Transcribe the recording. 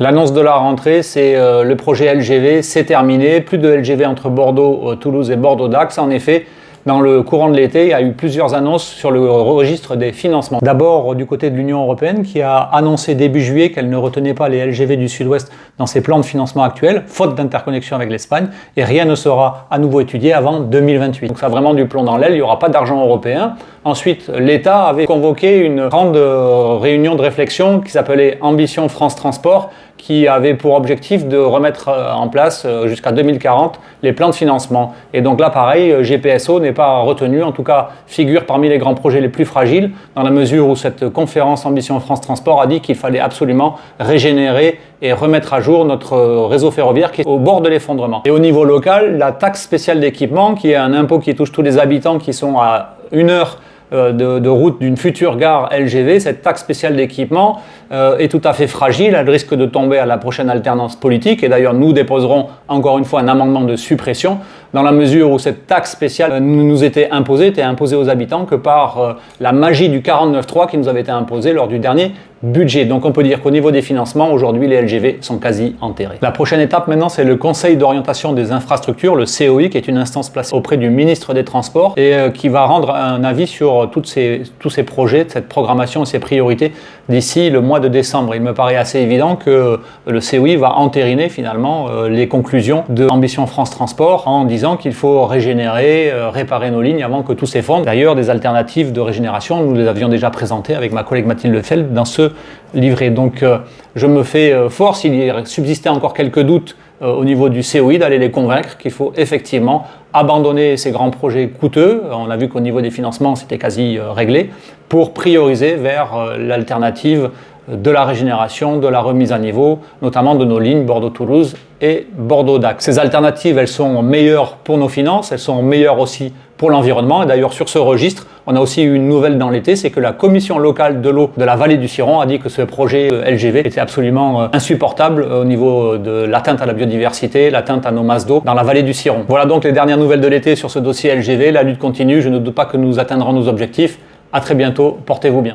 L'annonce de la rentrée, c'est le projet LGV, c'est terminé. Plus de LGV entre Bordeaux, Toulouse et Bordeaux-Dax. En effet, dans le courant de l'été, il y a eu plusieurs annonces sur le registre des financements. D'abord, du côté de l'Union européenne, qui a annoncé début juillet qu'elle ne retenait pas les LGV du Sud-Ouest dans ses plans de financement actuels, faute d'interconnexion avec l'Espagne, et rien ne sera à nouveau étudié avant 2028. Donc ça a vraiment du plomb dans l'aile, il n'y aura pas d'argent européen. Ensuite, l'État avait convoqué une grande réunion de réflexion qui s'appelait Ambition France Transport, qui avait pour objectif de remettre en place jusqu'à 2040 les plans de financement. Et donc là, pareil, GPSO n'est pas retenu, en tout cas figure parmi les grands projets les plus fragiles, dans la mesure où cette conférence Ambition France Transport a dit qu'il fallait absolument régénérer et remettre à jour notre réseau ferroviaire qui est au bord de l'effondrement. Et au niveau local, la taxe spéciale d'équipement, qui est un impôt qui touche tous les habitants qui sont à 1 heure de route d'une future gare LGV, cette taxe spéciale d'équipement est tout à fait fragile, elle risque de tomber à la prochaine alternance politique, et d'ailleurs nous déposerons encore une fois un amendement de suppression, dans la mesure où cette taxe spéciale nous était imposée aux habitants que par la magie du 49.3 qui nous avait été imposée lors du dernier budget. Donc on peut dire qu'au niveau des financements, aujourd'hui les LGV sont quasi enterrés. La prochaine étape maintenant, c'est le Conseil d'orientation des infrastructures, le COI, qui est une instance placée auprès du ministre des Transports et qui va rendre un avis sur tous ces projets, cette programmation et ces priorités d'ici le mois de décembre. Il me paraît assez évident que le COI va entériner finalement les conclusions de Ambition France Transport en disant qu'il faut régénérer, réparer nos lignes avant que tout s'effondre. D'ailleurs, des alternatives de régénération, nous les avions déjà présentées avec ma collègue Mathilde Lefeld dans ce livret. Donc je me fais fort, s'il y subsistait encore quelques doutes au niveau du COI, d'aller les convaincre qu'il faut effectivement abandonner ces grands projets coûteux, on a vu qu'au niveau des financements c'était quasi réglé, pour prioriser vers l'alternative de la régénération, de la remise à niveau, notamment de nos lignes Bordeaux-Toulouse et Bordeaux-Dax. Ces alternatives, elles sont meilleures pour nos finances, elles sont meilleures aussi pour l'environnement. Et d'ailleurs, sur ce registre, on a aussi eu une nouvelle dans l'été, c'est que la commission locale de l'eau de la vallée du Ciron a dit que ce projet LGV était absolument insupportable au niveau de l'atteinte à la biodiversité, l'atteinte à nos masses d'eau dans la vallée du Ciron. Voilà donc les dernières nouvelles de l'été sur ce dossier LGV. La lutte continue, je ne doute pas que nous atteindrons nos objectifs. À très bientôt, portez-vous bien.